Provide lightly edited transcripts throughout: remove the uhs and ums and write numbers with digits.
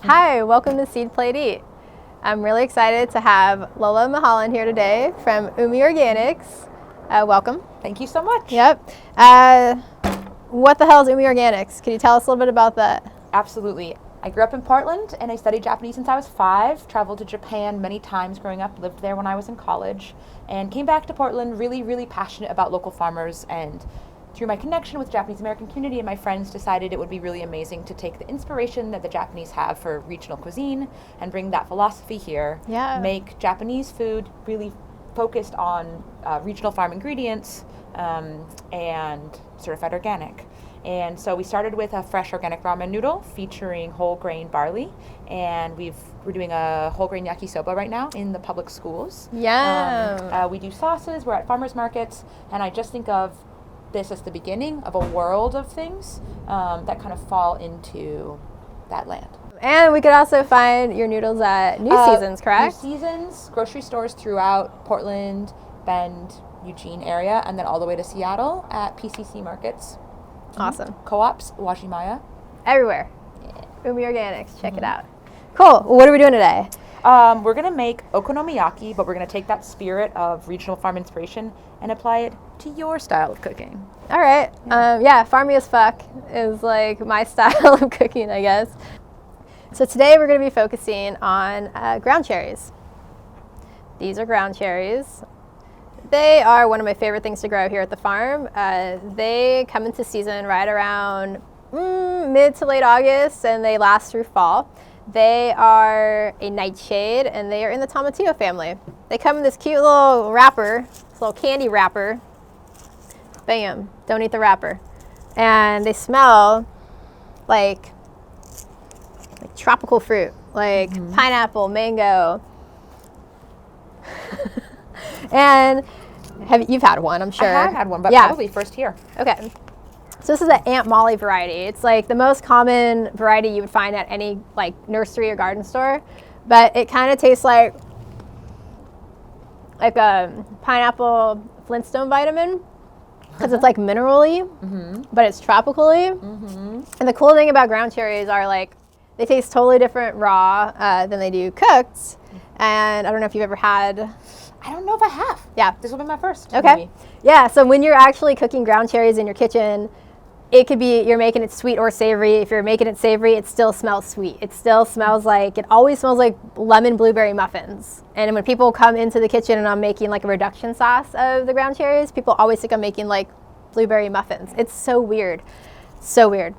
Hi, welcome to Seed.Plate.Eat. I'm really excited to have Lola and Milholland here today from Umi Organics. Welcome. Thank you so much. Yep. What the hell is Umi Organics? Can you tell us a little bit about that? Absolutely. I grew up in Portland and I studied Japanese since I was 5, traveled to Japan many times growing up, lived there when I was in college, and came back to Portland really passionate about local farmers, and through my connection with the Japanese American community and my friends decided it would be really amazing to take the inspiration that the Japanese have for regional cuisine and bring that philosophy here. Yeah. Make Japanese food really focused on regional farm ingredients and certified organic. And so we started with a fresh organic ramen noodle featuring whole grain barley, and we're doing a whole grain yakisoba right now in the public schools. Yeah. We do sauces, we're at farmers markets, and I just think of this as the beginning of a world of things that kind of fall into that land. And we could also find your noodles at New Seasons, correct? New Seasons, grocery stores throughout Portland, Bend, Eugene area, and then all the way to Seattle at PCC markets. Awesome. Co-ops, Washimaya. Everywhere. Yeah. Umi Organics, check it out. Cool. What are we doing today? We're going to make Okonomiyaki, but we're going to take that spirit of regional farm inspiration and apply it to your style of cooking. All right. Yeah, farmy as fuck is like my style of cooking, I guess. So today we're going to be focusing on ground cherries. These are ground cherries. They are one of my favorite things to grow here at the farm. They come into season right around mid to late August, and they last through fall. They are a nightshade, and they are in the tomatillo family. They come in this cute little wrapper, this little candy wrapper. Bam, don't eat the wrapper. And they smell like tropical fruit, like pineapple, mango. And you've had one, I'm sure. I have had one, but yeah. Probably first here. Okay. So this is the Aunt Molly variety. It's like the most common variety you would find at any like nursery or garden store, but it kind of tastes like a pineapple Flintstone vitamin because it's like mineral-y, but it's tropically. And the cool thing about ground cherries are like they taste totally different raw than they do cooked. And I don't know if you've ever had. I don't know if I have. Yeah. This will be my first. Okay. Maybe. Yeah, so when you're actually cooking ground cherries in your kitchen, it could be you're making it sweet or savory. If you're making it savory, it still smells sweet. It still smells like, it always smells like lemon blueberry muffins. And when people come into the kitchen and I'm making like a reduction sauce of the ground cherries, people always think I'm making like blueberry muffins. It's so weird. So weird.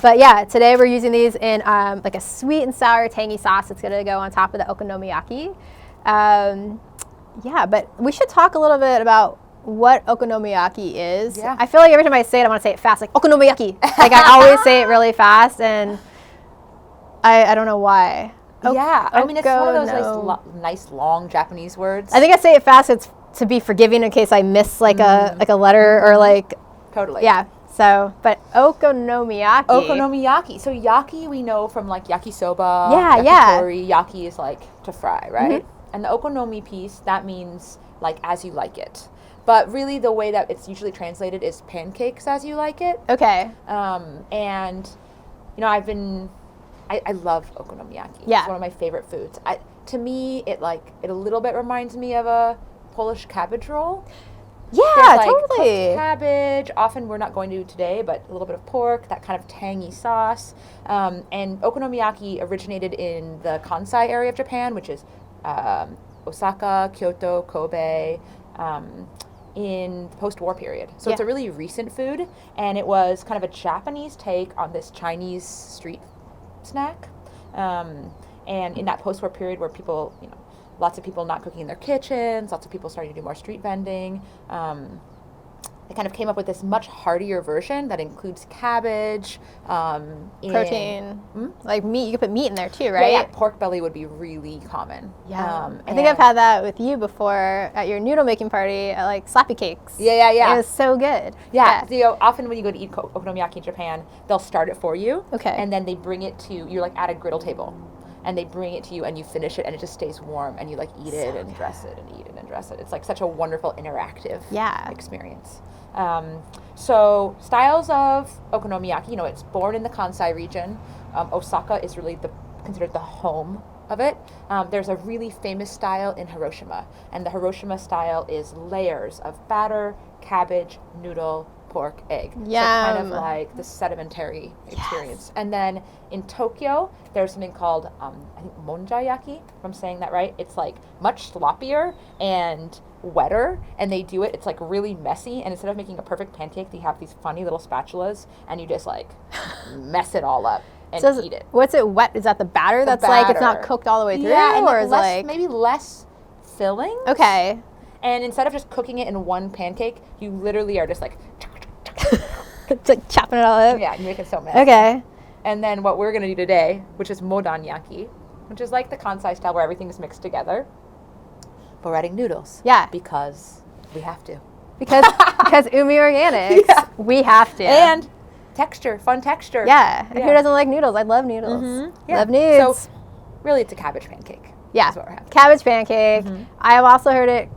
But yeah, today we're using these in like a sweet and sour tangy sauce. It's gonna go on top of the Okonomiyaki. Yeah, but we should talk a little bit about what Okonomiyaki is. Yeah. I feel like every time I say it, I want to say it fast, like Okonomiyaki. Like I always say it really fast, and I don't know why. Yeah, I mean, it's one of those nice long Japanese words. I think I say it fast. It's to be forgiving in case I miss like a letter or like. Totally. Yeah. So, but Okonomiyaki. Okonomiyaki. So yaki we know from like yakisoba. Yeah, yakitori. Yaki is like to fry, right? And the okonomi piece, that means like as you like it. But really the way that it's usually translated is pancakes as you like it. Okay. And, you know, I love okonomiyaki. Yeah. It's one of my favorite foods. To me, it a little bit reminds me of a Polish cabbage roll. Yeah, There's, like, totally. cooked cabbage. Often we're not going to do today, but a little bit of pork, that kind of tangy sauce. And okonomiyaki originated in the Kansai area of Japan, which is Osaka, Kyoto, Kobe, in the post-war period. So it's a really recent food, and it was kind of a Japanese take on this Chinese street snack. And in that post-war period where people, you know, lots of people not cooking in their kitchens, lots of people starting to do more street vending, they kind of came up with this much heartier version that includes cabbage, protein, like meat. You could put meat in there too, right? Yeah, pork belly would be really common. Yeah, I think I've had that with you before at your noodle making party at like Slappy Cakes. Yeah. It was so good. Yeah. So, you know, often when you go to eat okonomiyaki in Japan, they'll start it for you. Okay. And then they bring it to you're like at a griddle table. And they bring it to you, and you finish it, and it just stays warm, and you like eat it and dress it, and eat it and dress it. It's like such a wonderful interactive experience. So styles of okonomiyaki, you know, it's born in the Kansai region. Osaka is really the considered the home of it. There's a really famous style in Hiroshima, and the Hiroshima style is layers of batter, cabbage, noodle, pork, egg. Yum. So kind of like the sedimentary experience. And then in Tokyo, there's something called, I think, monjayaki, if I'm saying that right. It's like much sloppier and wetter, and they do it, it's like really messy, and instead of making a perfect pancake, they have these funny little spatulas, and you just like mess it all up and eat it. What's it wet? Is that the batter that's like it's not cooked all the way through? Yeah, and or like is less, like maybe less filling. Okay. And instead of just cooking it in one pancake, you literally are just like It's like chopping it all up. yeah, you make it so messy. Okay. And then what we're gonna do today, which is modanyaki, which is like the Kansai style where everything is mixed together. But we're adding noodles. Yeah. Because we have to. Because Umi Organics, Yeah. we have to. And texture, fun texture. Yeah. And who doesn't like noodles? I love noodles. Mm-hmm. Yeah. Love noodles. So really it's a cabbage pancake. Yeah. That's what we're having. Cabbage pancake. Mm-hmm. I have also heard it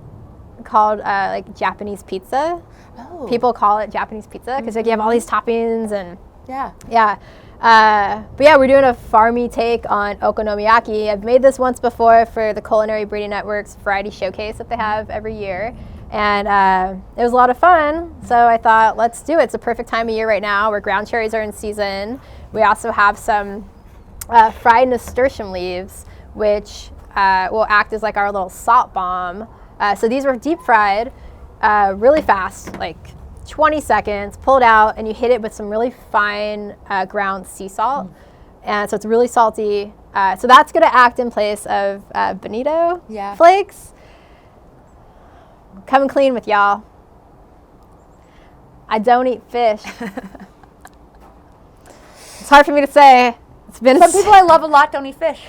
called like Japanese pizza. Oh. People call it Japanese pizza because like, you have all these toppings and Yeah. yeah. But yeah, we're doing a farmy take on okonomiyaki. I've made this once before for the Culinary Breeding Network's variety showcase that they have every year. And it was a lot of fun. So I thought, let's do it. It's a perfect time of year right now where ground cherries are in season. We also have some fried nasturtium leaves, which will act as like our little salt bomb. So these were deep fried really fast, like 20 seconds, pulled out, and you hit it with some really fine ground sea salt. And so it's really salty. So that's going to act in place of bonito flakes. Coming clean with y'all. I don't eat fish. It's hard for me to say. It's been Some people I love a lot don't eat fish.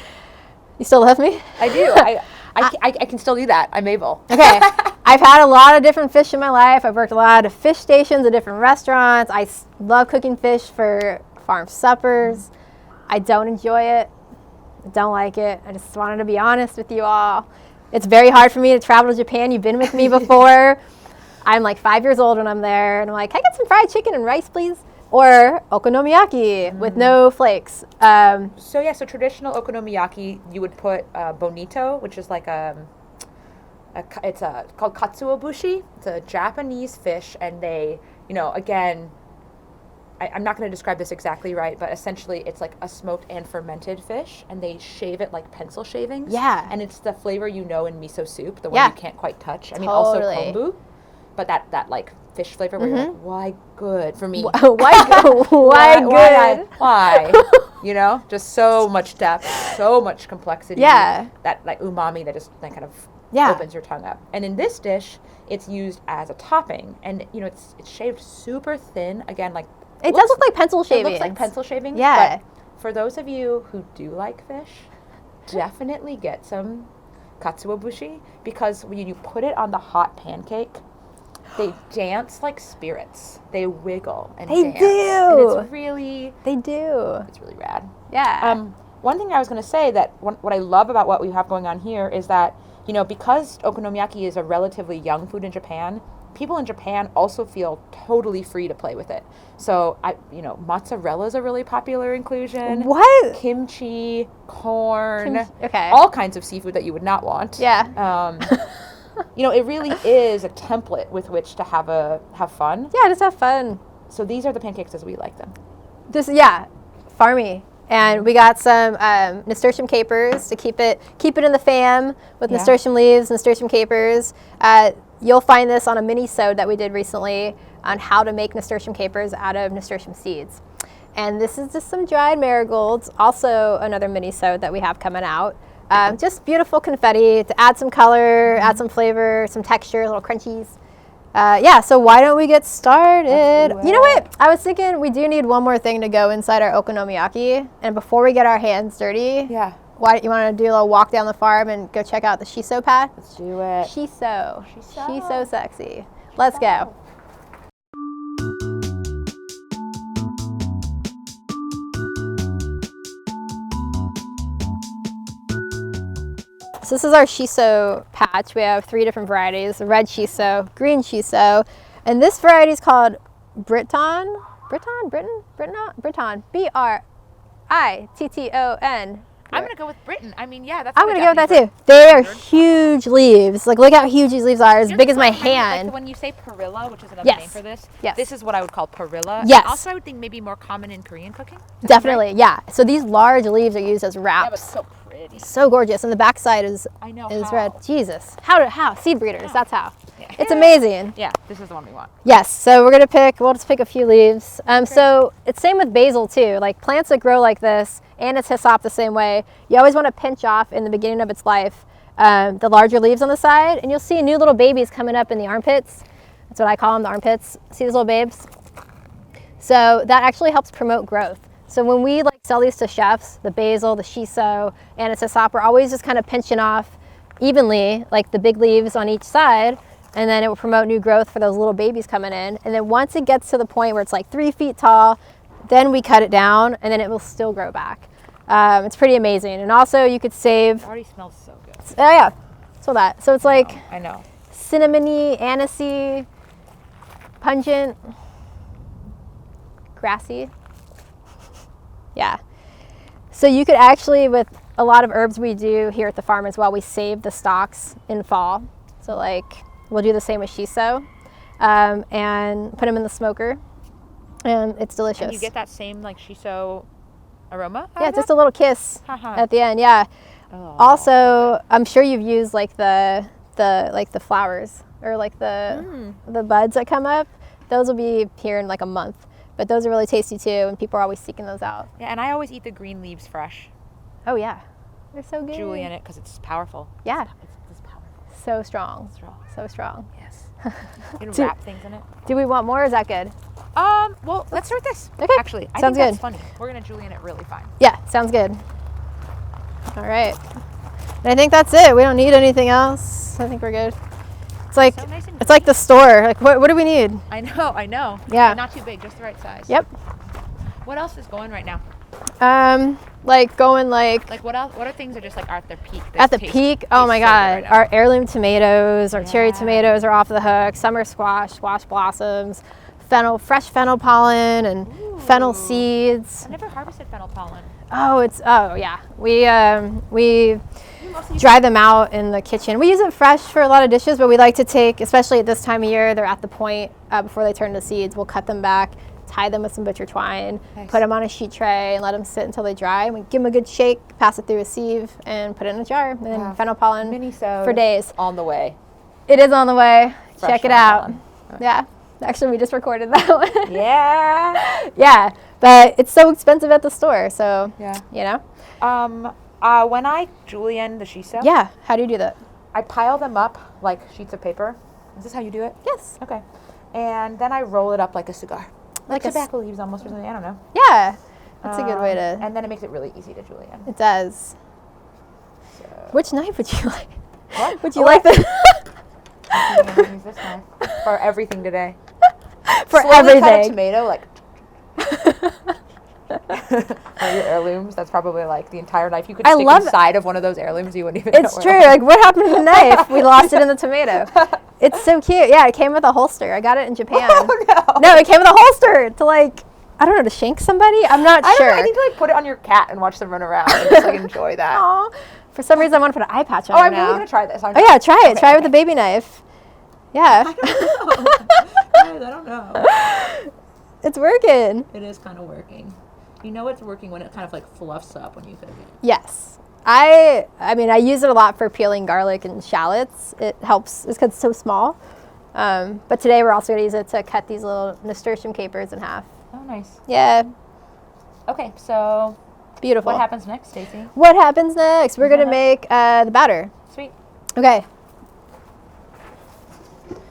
You still love me? I do. I can still do that. I'm able. Okay. I've had a lot of different fish in my life. I've worked a lot of fish stations at different restaurants. I love cooking fish for farm suppers. I don't enjoy it. I don't like it. I just wanted to be honest with you all. It's very hard for me to travel to Japan. You've been with me before. I'm like 5 years old when I'm there, and I'm like, can I get some fried chicken and rice, please? Or okonomiyaki with no flakes. So traditional okonomiyaki, you would put bonito, which is like it's called katsuobushi. It's a Japanese fish, and they, again, I'm not going to describe this exactly right, but essentially it's like a smoked and fermented fish, and they shave it like pencil shavings. Yeah. And it's the flavor in miso soup, the one you can't quite touch. I mean, also kombu, but that like fish flavor where you're like, why good for me? Why good? Why? Just so much depth, so much complexity. Yeah. That like umami that just kind of opens your tongue up. And in this dish, it's used as a topping, and it's shaved super thin. Again, like it does look like pencil shavings. It looks like pencil shavings. Yeah. But for those of you who do like fish, definitely get some katsuobushi, because when you put it on the hot pancake, they dance like spirits. They wiggle and dance. They do. And it's really rad. Yeah. One thing I was going to say that what I love about what we have going on here is that, because okonomiyaki is a relatively young food in Japan, people in Japan also feel totally free to play with it. So, mozzarella is a really popular inclusion. What? Kimchi, corn, okay. All kinds of seafood that you would not want. Yeah. It really is a template with which to have fun. Yeah, just have fun. So these are the pancakes as we like them. Farmy. And we got some nasturtium capers to keep it in the fam with nasturtium leaves, nasturtium capers. You'll find this on a mini-sode that we did recently on how to make nasturtium capers out of nasturtium seeds. And this is just some dried marigolds, also another mini-sode that we have coming out. Just beautiful confetti to add some color, add some flavor, some texture, little crunchies. So why don't we get started? You know what? I was thinking we do need one more thing to go inside our okonomiyaki. And before we get our hands dirty, why you want to do a little walk down the farm and go check out the shiso patch? Let's do it. She's so sexy. Let's go. So this is our shiso patch. We have 3 different varieties: red shiso, green shiso, and this variety is called Britton, Britton, B-R-I-T-T-O-N. I'm gonna go with Britain. I mean, yeah, that's. I'm gonna go with that too. They are huge leaves. Like, look how huge these leaves are. As big as my hand. Like when you say perilla, which is another name for this, this is what I would call perilla. Yes. And also, I would think maybe more common in Korean cooking. Definitely, right? Yeah. So these large leaves are used as wraps. Yeah, but so pretty. So gorgeous, and the backside is red. Jesus, how seed breeders? That's how. Yeah. It's amazing. Yeah, this is the one we want. Yes. So we'll just pick a few leaves. So it's same with basil too. Like plants that grow like this, and it's hyssop the same way. You always want to pinch off in the beginning of its life the larger leaves on the side, and you'll see new little babies coming up in the armpits. That's what I call them, the armpits. See these little babes? So that actually helps promote growth. So when we like sell these to chefs, the basil, the shiso, and its hyssop, we're always just kind of pinching off evenly, like the big leaves on each side, and then it will promote new growth for those little babies coming in. And then once it gets to the point where it's like 3 feet tall, then we cut it down, and then it will still grow back. It's pretty amazing. And also you could save. It already smells so good. Oh yeah, so that. So it's like I know. Cinnamony, anisey, pungent, grassy. Yeah. So you could actually, with a lot of herbs we do here at the farm as well, we save the stalks in fall. So like we'll do the same with shiso and put them in the smoker, and it's delicious. And you get that same like shiso aroma? Yeah, just a little kiss at the end. Yeah. Oh. Also, I'm sure you've used like the flowers or like the buds that come up. Those will be here in like a month. But those are really tasty too, and people are always seeking those out. Yeah, and I always eat the green leaves fresh. Oh yeah, they're so good. Julienne it because it's powerful. Yeah, it's powerful. So strong. So strong. Yes. You can wrap things in it. Do we want more? Or is that good? Well, let's start this. Okay. Actually, I sounds think good. That's funny. We're gonna Julienne it really fine. Yeah, sounds good. All right. And I think that's it. We don't need anything else. I think we're good. It's like so nice it's like the store. Like what do we need? I know. Yeah. But not too big, just the right size. Yep. What else is going right now? Like going like what else? What are things that just like are at their peak? At the peak? Oh my God! Right, our heirloom tomatoes, our cherry tomatoes are off the hook. Summer squash blossoms, fresh fennel pollen, and fennel seeds. I've never harvested fennel pollen. Oh yeah. We dry them out in the kitchen. We use it fresh for a lot of dishes, but we like to take, especially at this time of year, they're at the point before they turn to seeds. We'll cut them back, tie them with some butcher twine, put them on a sheet tray, and let them sit until they dry. And we give them a good shake, pass it through a sieve, and put it in a jar. And then fennel pollen for days. On the way. It is on the way. Fresh Check it out. Yeah. Actually, we just recorded that one. Yeah. Yeah. But it's so expensive at the store, so, you know. When I julienne the shiso. Yeah. How do you do that? I pile them up like sheets of paper. Is this how you do it? Yes. Okay. And then I roll it up like a cigar. Like tobacco leaves almost or something. I don't know. Yeah. That's a good way to. And then it makes it really easy to julienne. It does. So. Which knife would you like? What? Would you like the? I'm going to use this knife for everything today. For slowly everything. Cut a tomato like. Or your heirlooms. That's probably like the entire knife. You could stick inside of one of those heirlooms. You wouldn't even know. It's true. Like, what happened to the knife? We lost it in the tomato. It's so cute. Yeah, it came with a holster. I got it in Japan. Oh, no, it came with a holster to like, I don't know, to shank somebody? I'm not sure. I don't know. I think to like put it on your cat and watch them run around and just like enjoy that. Aww. For some reason, I want to put an eye patch on it I'm now. really going to try this. Oh yeah, try it. Try it with the baby knife. Yeah. I don't know. It's working. It is kind of working. You know it's working when it kind of like fluffs up when you cook it. Yes. I mean, I use it a lot for peeling garlic and shallots. It helps. It's because it's so small. But today we're also going to use it to cut these little nasturtium capers in half. Oh, nice. Yeah. Okay, so beautiful. What happens next, Stacey? What happens next? We're going to make the batter. Sweet. Okay.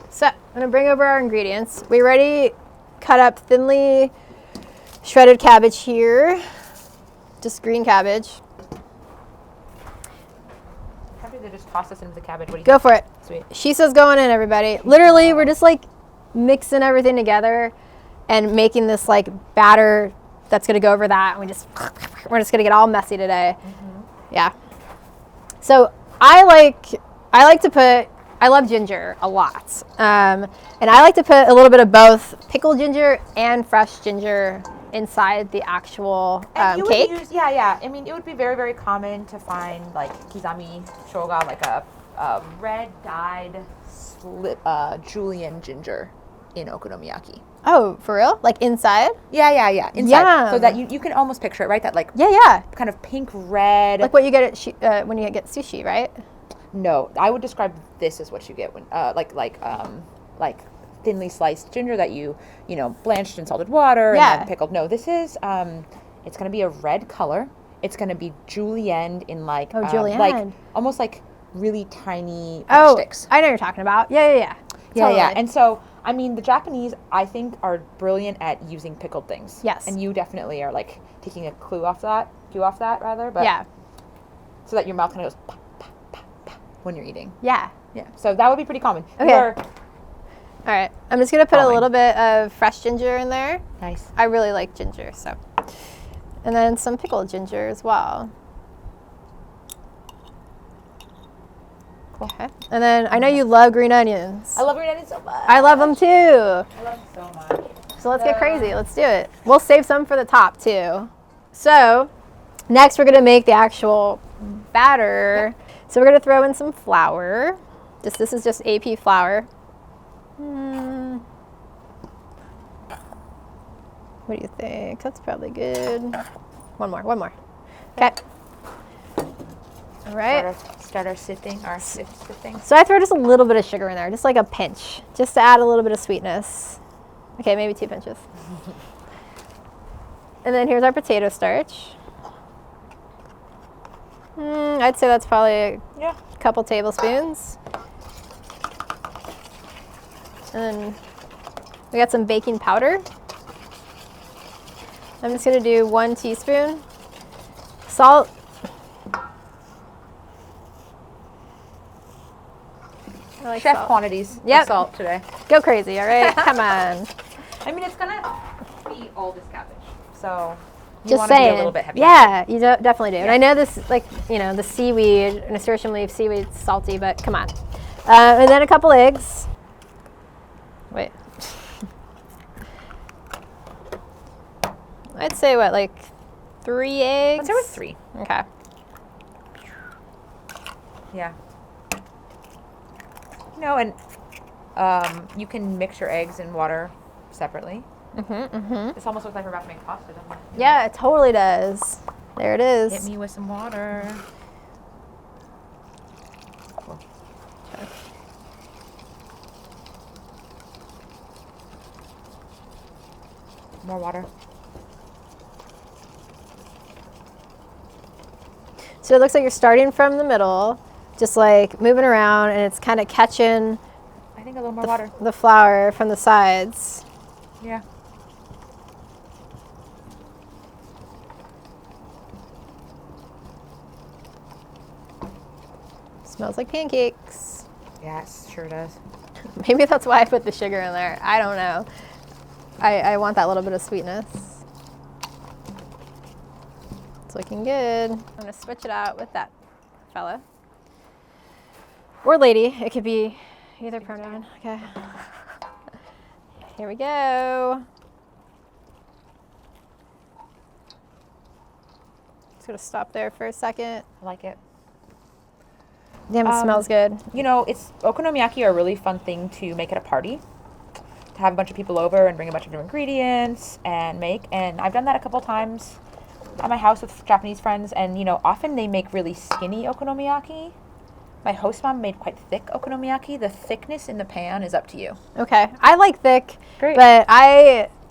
So I'm going to bring over our ingredients. We already cut up thinly shredded cabbage here. Just green cabbage. Happy to just toss this into the cabbage. What do you Go for it. Sweet. Shiso's going in, everybody. Literally, we're just like mixing everything together and making this like batter that's going to go over that. And we're just going to get all messy today. Mm-hmm. Yeah. So I love ginger a lot. And I like to put a little bit of both pickled ginger and fresh ginger inside the actual And you cake. would use, yeah. I mean, it would be very, very common to find like kizami shoga, like a red dyed julienne ginger in okonomiyaki. Oh, for real? Like inside? Yeah. Inside. Yeah. So that you can almost picture it, right? That like Yeah. kind of pink red. Like what you get at when you get sushi, right? No, I would describe this as what you get when like thinly sliced ginger that you blanched in salted water and then pickled. No, this is it's going to be a red color. It's going to be julienne in like julienne. like almost like really tiny sticks. I know what you're talking about. Yeah. Totally. Yeah. And so I mean, the Japanese, I think, are brilliant at using pickled things. Yes. And you definitely are like taking a cue off that, but yeah. So that your mouth kind of goes pop, pop, pop, pop when you're eating. Yeah. So that would be pretty common. Okay. All right. I'm just gonna put a little bit of fresh ginger in there. Nice. I really like ginger, so. And then some pickled ginger as well. Okay. And then I know you love green onions. I love green onions so much. I love them too. I love them so much. So let's get crazy. Let's do it. We'll save some for the top too. So next we're going to make the actual batter. Yep. So we're going to throw in some flour. This is just AP flour. What do you think? That's probably good. One more. Okay. All right. Start our sifting. So I throw just a little bit of sugar in there, just like a pinch, just to add a little bit of sweetness. Okay, maybe 2 pinches. And then here's our potato starch. I'd say that's probably a couple tablespoons. And then we got some baking powder. I'm just gonna do 1 teaspoon. Salt. I like Chef salt. quantities of salt today. Go crazy, all right? Come on. I mean, it's gonna be all this cabbage, so you Just want to saying. be a little bit heavier. Yeah, you definitely do. Yeah. And I know this, like, the seaweed, nasturtium leaf seaweed's salty, but come on. And then a couple eggs. Wait. I'd say what, like 3 eggs? Let's start with 3. Okay. Yeah. And you can mix your eggs and water separately. This almost looks like we're about to make pasta, doesn't it? Yeah, it totally does. There it is. Hit me with some water. Cool. Okay. More water. So it looks like you're starting from the middle, just like moving around, and it's kind of catching I think a little more water. The flour from the sides. Yeah. Smells like pancakes. Yes, sure does. Maybe that's why I put the sugar in there. I don't know. I want that little bit of sweetness. It's looking good. I'm gonna switch it out with that fella. Or lady, it could be either pronoun. Okay. Here we go. Just gonna stop there for a second. I like it. Damn, it smells good. Okonomiyaki are a really fun thing to make at a party. To have a bunch of people over and bring a bunch of different ingredients and make. And I've done that a couple times at my house with Japanese friends. And, often they make really skinny okonomiyaki. My host mom made quite thick okonomiyaki. The thickness in the pan is up to you. Okay. I like thick. Great. But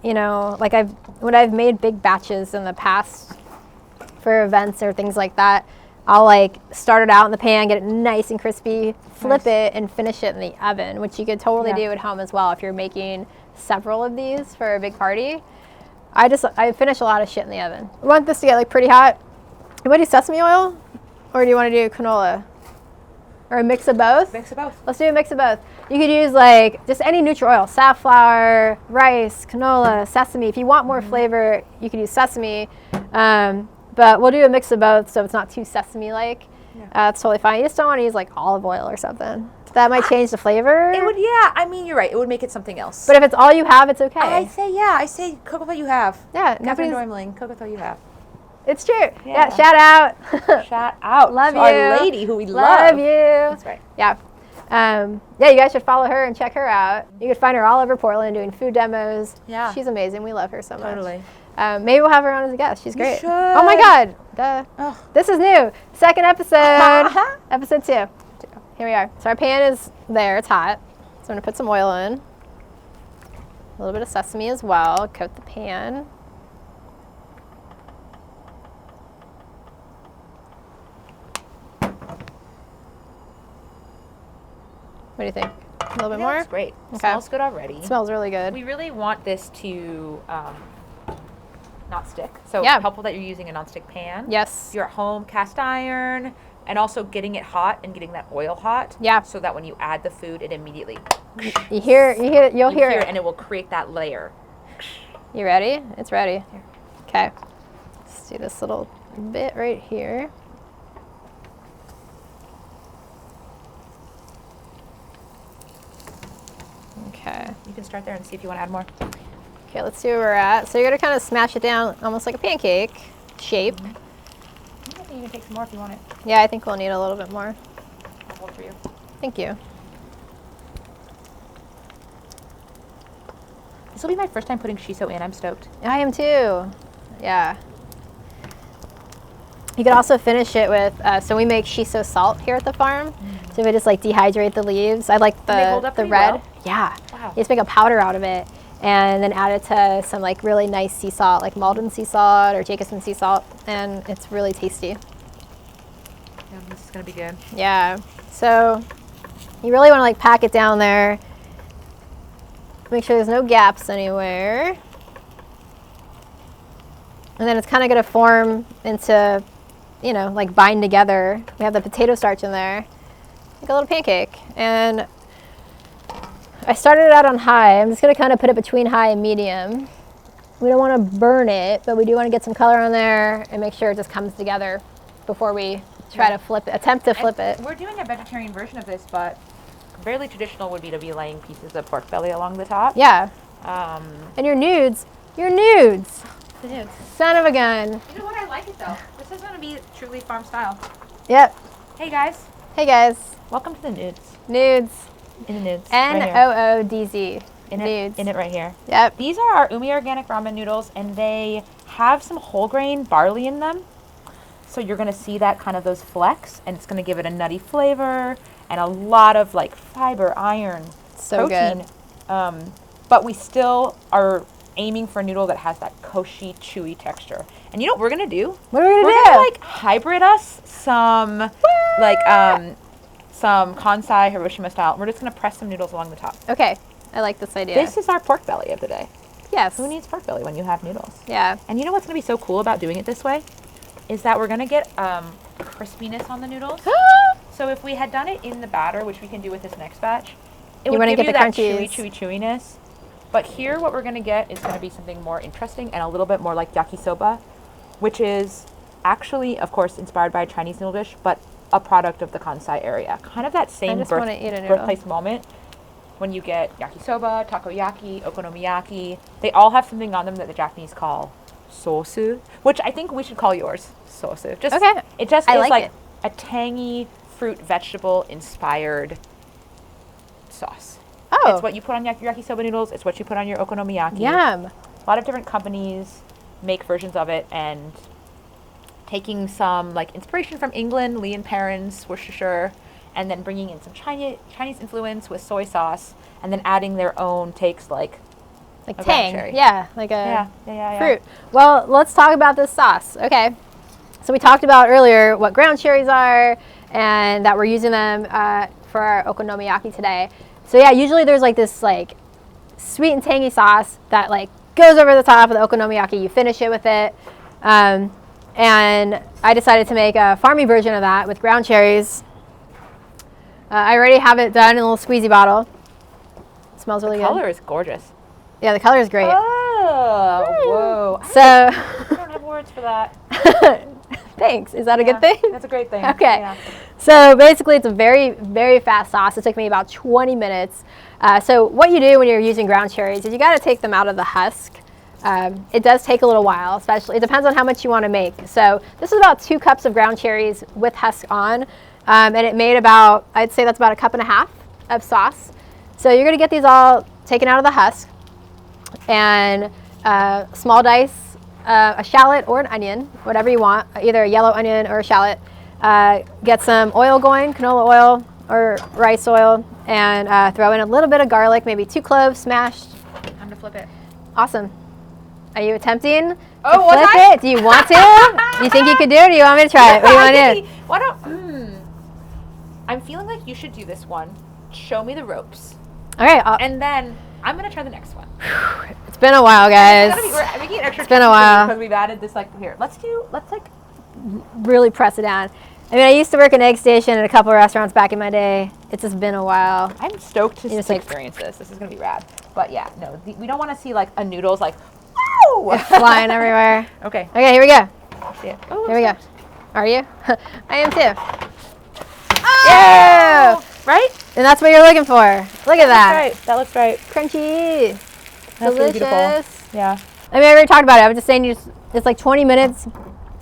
when I've made big batches in the past for events or things like that, I'll start it out in the pan, get it nice and crispy, flip it, and finish it in the oven, which you could totally do at home as well if you're making several of these for a big party. I finish a lot of shit in the oven. I want this to get pretty hot. You want to do sesame oil, or do you want to do canola, or a mix of both? Mix of both. Let's do a mix of both. You could use just any neutral oil: safflower, rice, canola, sesame. If you want more flavor, you could use sesame. But we'll do a mix of both so it's not too sesame-like. Yeah. That's totally fine. You just don't want to use olive oil or something. that might change the flavor. It would, yeah. I mean, you're right. It would make it something else. But if it's all you have, it's okay. I say cook with what you have. Yeah, Catherine Doimling, cook with what you have. It's true. Yeah, shout out. Shout out Love to you. our lady who we love. Love you. That's right. Yeah. Yeah, you guys should follow her and check her out. You can find her all over Portland doing food demos. Yeah. She's amazing. We love her so much. Totally. Maybe we'll have her on as a guest. She's great. should. Oh my God. This is new. Second episode. Episode 2. Here we are. So our pan is there. It's hot. So I'm going to put some oil in. A little bit of sesame as well. Coat the pan. What do you think? A little bit more? That's great. Okay. Smells good already. It smells really good. We really want this to not stick. So Yeah. it's helpful that you're using a nonstick pan. Yes. If you're at home, cast iron, and also getting it hot and getting that oil hot. Yeah. So that when you add the food, it immediately You'll hear it. and it will create that layer. You ready? It's ready. Here. Okay. Let's do this little bit right here. Okay. You can start there and see if you want to add more. Okay, let's see where we're at. So you're gonna kind of smash it down almost like a pancake shape. I think you can take some more if you want it. Yeah, I think we'll need a little bit more. I'll hold for you. Thank you. This will be my first time putting shiso in. I'm stoked. I am too. Yeah. You could also finish it with, so we make shiso salt here at the farm. So we just like dehydrate the leaves. I like they hold up the pretty red. well? Yeah. Wow. You just make a powder out of it and then add it to some like really nice sea salt, like Malden sea salt or Jacobson sea salt, and it's really tasty. Yeah, this is gonna be good. Yeah. So you really want to like pack it down there. Make sure there's no gaps anywhere. And then it's kind of going to form into, you know, like bind together. We have the potato starch in there, like a little pancake. And I started it out on high. I'm just going to kind of put it between high and medium. We don't want to burn it, but we do want to get some color on there and make sure it just comes together before we try to flip it, attempt to flip it. We're doing a vegetarian version of this, but fairly traditional would be to be laying pieces of pork belly along the top. Yeah. And your nudes. The nudes. Son of a gun. You know what? I like it though. This is gonna be truly farm style. Yep. Hey guys, Hey guys. welcome to the nudes. Nudes. In the nudes. right here. Noodz. In it right here. Yep. These are our Umi organic ramen noodles, and they have some whole grain barley in them. So you're gonna see that kind of those flecks, and it's gonna give it a nutty flavor and a lot of like fiber, iron, So protein. good. But we still are aiming for a noodle that has that koshy, chewy texture. And you know what we're gonna do? What are we We're gonna gonna do? like hybrid us some some Kansai Hiroshima style. We're just gonna press some noodles along the top. Okay. I like this idea. This is our pork belly of the day. yes. Who needs pork belly when you have noodles? Yeah. And you know what's gonna be so cool about doing it this way? Is that we're gonna get crispiness on the noodles. So if we had done it in the batter, which we can do with this next batch, it would give you that chewy, chewiness. But here what we're gonna get is gonna be something more interesting and a little bit more like yakisoba, which is actually, of course, inspired by a Chinese noodle dish, but a product of the Kansai area. Kind of that same just wanna eat a noodle. birthplace moment when you get yakisoba, takoyaki, okonomiyaki. They all have something on them that the Japanese call sosu, which I think we should call yours sosu. Just, Okay. It just I is like like it. a tangy fruit vegetable inspired sauce. Oh. It's what you put on your yakisoba noodles. It's what you put on your okonomiyaki. Yum. A lot of different companies make versions of it, and taking some like inspiration from England, Lee and Perrins, Worcestershire, and then bringing in some Chinese influence with soy sauce, and then adding their own takes like Like a ground tang. cherry. Yeah. Like a Yeah. fruit. Well, let's talk about this sauce. Okay. So we talked about earlier what ground cherries are and that we're using them for our okonomiyaki today. So yeah, usually there's like this like sweet and tangy sauce that like goes over the top of the okonomiyaki. You finish it with it. And I decided to make a farmy version of that with ground cherries. I already have it done in a little squeezy bottle. It smells really The good. color is gorgeous. Yeah, the color is great. Oh, whoa. So I don't have words for that. thanks. Is that a good thing? That's a great thing. Okay. Yeah. So basically, it's a very, very fast sauce. It took me about 20 minutes. So what you do when you're using ground cherries is you got to take them out of the husk. It does take a little while, especially, it depends on how much you want to make. So this is about 2 cups of ground cherries with husk on, and it made about, I'd say that's about 1.5 cups of sauce. So you're going to get these all taken out of the husk, and small dice, a shallot or an onion, whatever you want, either a yellow onion or a shallot. Get some oil going, canola oil or rice oil, and throw in a little bit of garlic, maybe 2 cloves smashed. Time to flip it. Awesome. Are you attempting to was flip it? Do you want to? Do you think you could do it, or do you want me to try it? What do you want to do? Why don't, I'm feeling like you should do this one. Show me the ropes. All right. And then I'm going to try the next one. It's been a while, guys. We're making it extra. It's been a while. Because we've added this, like, here. Let's like really press it down. I mean, I used to work an egg station at a couple of restaurants back in my day. It's just been a while. I'm stoked to experience this. This is going to be rad. But yeah, no, we don't want to see like a Noodles like, woo! Flying everywhere. Okay. Okay, here we go. See it. Oh, Here we go. Are you? I am too. Oh! Yeah! Right? And that's what you're looking for. Look at that. Right. That looks right. Crunchy. That's really Delicious. beautiful. Yeah. I mean, I already talked about it. I was just saying, it's like 20 minutes.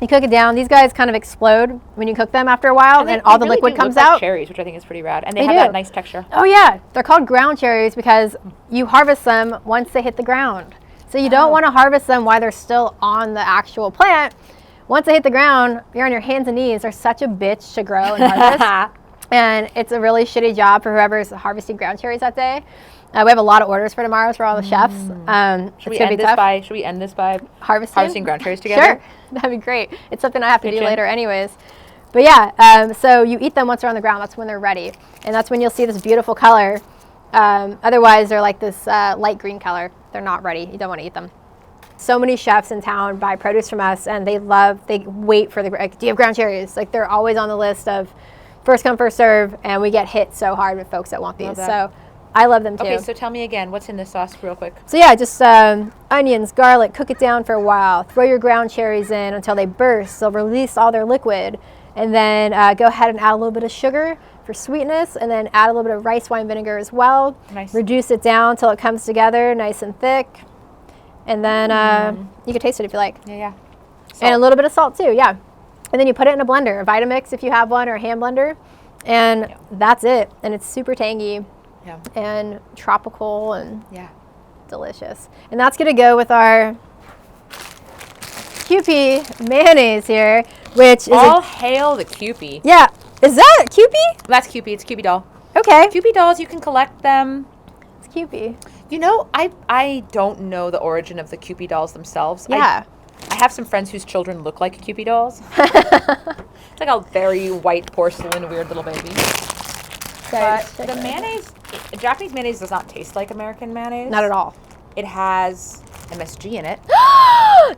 You cook it down. These guys kind of explode when you cook them after a while, and all the really liquid comes look out. like cherries, which I think is pretty rad, and they have that nice texture. Oh yeah, they're called ground cherries because you harvest them once they hit the ground. So you don't want to harvest them while they're still on the actual plant. Once they hit the ground, you're on your hands and knees. They're such a bitch to grow and harvest, and it's a really shitty job for whoever's harvesting ground cherries that day. We have a lot of orders for tomorrow for all the chefs. Should we end this by harvesting ground cherries together? Sure, that'd be great. It's something I have to do later anyways. But yeah, so you eat them once they're on the ground. That's when they're ready. And that's when you'll see this beautiful color. Otherwise, they're like this light green color. They're not ready. You don't want to eat them. So many chefs in town buy produce from us, and they wait for like, do you have ground cherries? Like, they're always on the list of first come, first serve, and we get hit so hard with folks that want these. So I love them too. Okay, so tell me again, what's in this sauce real quick? So yeah, just onions, garlic, cook it down for a while. Throw your ground cherries in until they burst. They'll release all their liquid. And then go ahead and add a little bit of sugar for sweetness, and then add a little bit of rice wine vinegar as well. Nice. Reduce it down until it comes together nice and thick. And then you can taste it if you like. Yeah. Salt. And a little bit of salt too, yeah. And then you put it in a blender, a Vitamix if you have one, or a hand blender. And that's it. And it's super tangy. Yeah. And tropical and delicious. And that's going to go with our Kewpie Mayonnaise here, which is all hail the Kewpie. Yeah. Is that Kewpie? That's Kewpie. It's a Kewpie doll. Okay. Kewpie dolls, you can collect them. It's Kewpie. You know, I don't know the origin of the Kewpie dolls themselves. Yeah. I have some friends whose children look like Kewpie dolls. It's like a very white porcelain weird little baby. But the mayonnaise, Japanese mayonnaise does not taste like American mayonnaise. Not at all. It has MSG in it.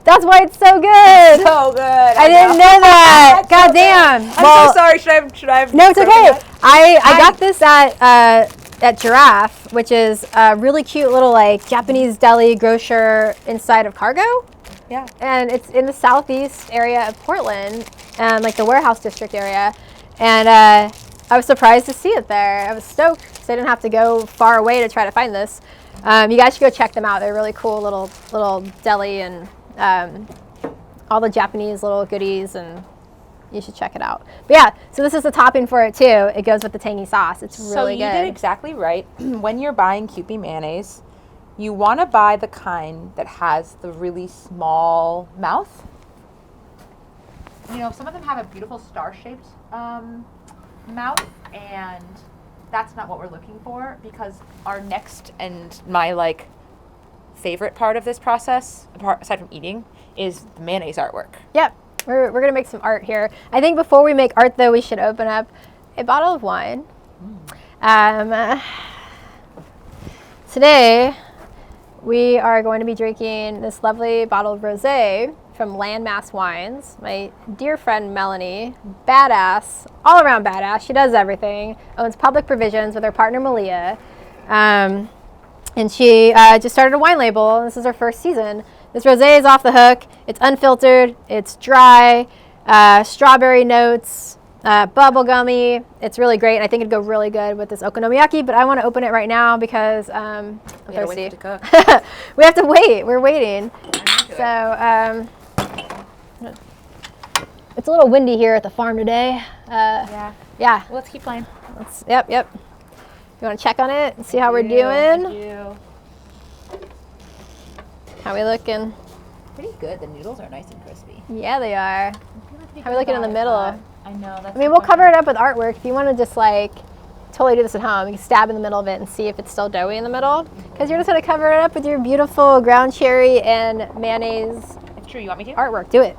That's why it's so good. So good. I didn't know that. God damn. I'm so sorry. Should I have? No, it's okay. I got this at Giraffe, which is a really cute little like Japanese deli grocer inside of Cargo. Yeah. And it's in the southeast area of Portland, like the warehouse district area. And I was surprised to see it there. I was stoked because I didn't have to go far away to try to find this. You guys should go check them out. They're really cool little deli, and all the Japanese little goodies, and you should check it out. But yeah, so this is the topping for it too. It goes with the tangy sauce. It's really good. So you did exactly right. When you're buying Kewpie mayonnaise, you want to buy the kind that has the really small mouth. You know, some of them have a beautiful star-shaped mouth, and that's not what we're looking for, because our next and my favorite part of this process, aside from eating, is the mayonnaise artwork. Yep. We're going to make some art here. I think before we make art, though, we should open up a bottle of wine. Today, we are going to be drinking this lovely bottle of rosé from Landmass Wines. My dear friend Melanie, badass, all around badass. She does everything. Owns Public Provisions with her partner Malia. And she just started a wine label. This is her first season. This rosé is off the hook. It's unfiltered. It's dry. Strawberry notes. bubblegummy. It's really great. And I think it'd go really good with this okonomiyaki, but I want to open it right now because I'm thirsty. Wait for it to cook. We have to wait. We're waiting. So it's a little windy here at the farm today. Yeah. Yeah. Well, let's keep playing. Yep. You want to check on it and see how we're doing? I do. How we looking? Pretty good. The noodles are nice and crispy. Yeah, they are. How we looking in the middle? I know. That's I mean, we'll cover it up with artwork. If you want to just like totally do this at home, you can stab in the middle of it and see if it's still doughy in the middle. Because you're just going to cover it up with your beautiful ground cherry and mayonnaise. It's true. You want me to? Artwork. Do it.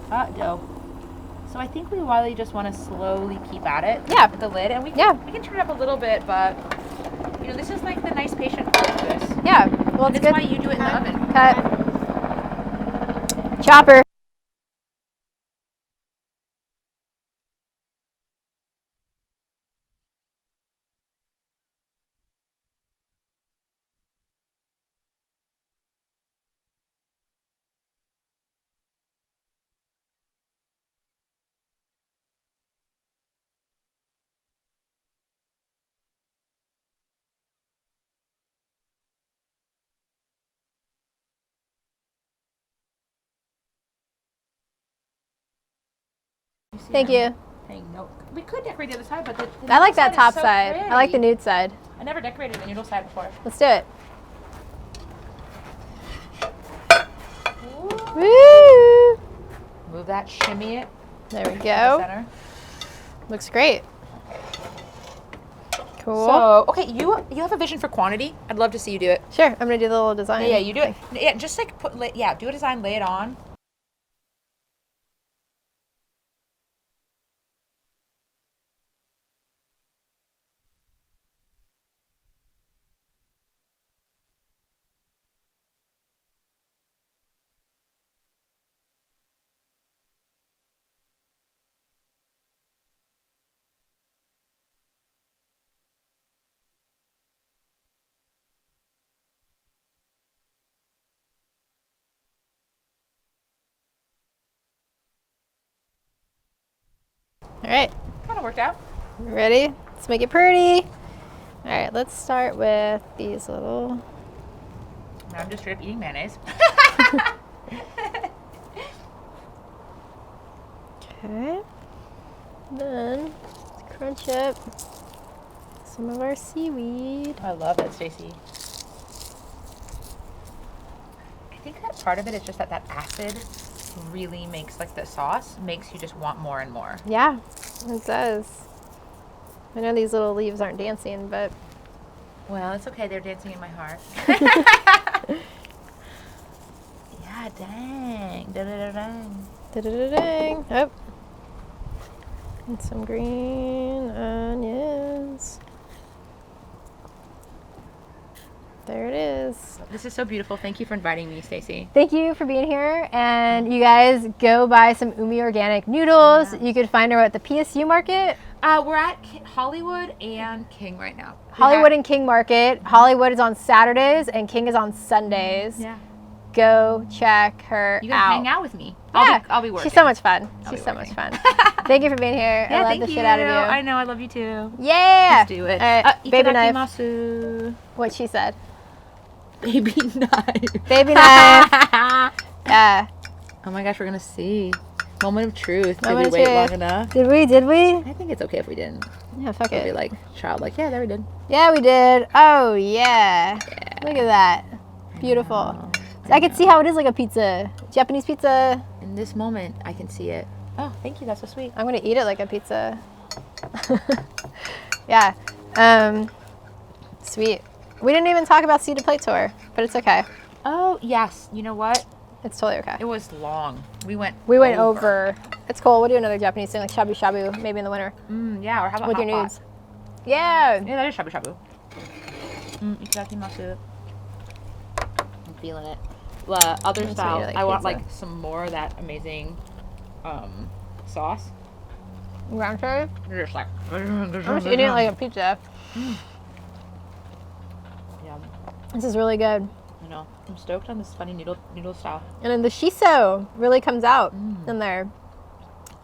Dough. So I think we really just want to slowly keep at it. Yeah. With the lid. And we can turn it up a little bit, but you know, this is like the nice patient part of this. Yeah. Well, it's good. That's why you do it in the oven. Cut. Chopper. Thank you. Hey, no. We could decorate the other side, but the I like that top so side. pretty. I like the nude side. I never decorated the noodle side before. Let's do it. Woo! Move that, shimmy it. There we To the go. center. Looks great. Cool. So, okay, you have a vision for quantity. I'd love to see you do it. Sure, I'm gonna do the little design. Yeah, you do it. Yeah, just like do a design, lay it on. All right. Kind of worked out. Ready? Let's make it pretty. All right, let's start with these little. Now I'm just straight up eating mayonnaise. Okay. Then let's crunch up some of our seaweed. I love it, Stacey. I think that part of it is just that acid really makes, like the sauce makes you just want more and more. Yeah, it does. I know these little leaves aren't dancing, but. Well, it's okay. They're dancing in my heart. Yeah, dang. Da-da-da-dang. Da-da-da-dang. Oh. And some green onions. There it is. This is so beautiful. Thank you for inviting me, Stacey. Thank you for being here. And you guys go buy some Umi organic noodles. Yeah. You could find her at the PSU market. We're at Hollywood and King right now. Hollywood and King market. Hollywood is on Saturdays and King is on Sundays. Yeah. Go check her you can out. hang out with me. Yeah. I'll be working. She's so much fun. She's so much fun. Thank you for being here. Yeah, I love the shit out of you. I know. I love you too. Yeah. Let's do it. All right. Baby knife. Itadakimasu. What she said. Baby knife. Baby knife. Yeah. Oh my gosh, we're gonna see. Moment of truth. Moment Did we wait long enough? Did we? I think it's okay if we didn't. Yeah, fuck We'll it. be like childlike. Yeah, there we did. Yeah, we did. Oh yeah. Look at that. Beautiful. I can see how it is like a pizza. Japanese pizza. In this moment, I can see it. Oh, thank you. That's so sweet. I'm gonna eat it like a pizza. Yeah. Sweet. We didn't even talk about Seed.Plate tour, but it's okay. Oh yes. You know what? It's totally okay. It was long. We went over. It's cool. We'll do another Japanese thing like shabu shabu maybe in the winter. Yeah, or how about with hot your pot? nudes? Yeah. Yeah, that is shabu shabu. Itadakimasu. I'm feeling it. Other That's style. like I want pizza. like some more of that amazing sauce. Ground cherry? You're just like. I'm just eating it like a pizza. Yeah. This is really good. I know. I'm stoked on this funny noodle style. And then the shiso really comes out in there.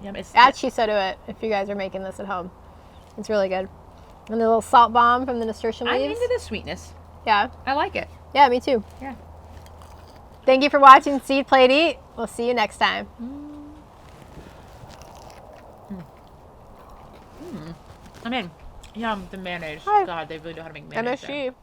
Yum. It's Add shiso to it if you guys are making this at home. It's really good. And the little salt bomb from the nasturtium I'm leaves. into the sweetness. Yeah. I like it. Yeah, me too. Yeah. Thank you for watching Seed.Plate.Eat. We'll see you next time. I mean, yum, the mayonnaise. Hi. God, they really know how to make mayonnaise. there. MSG.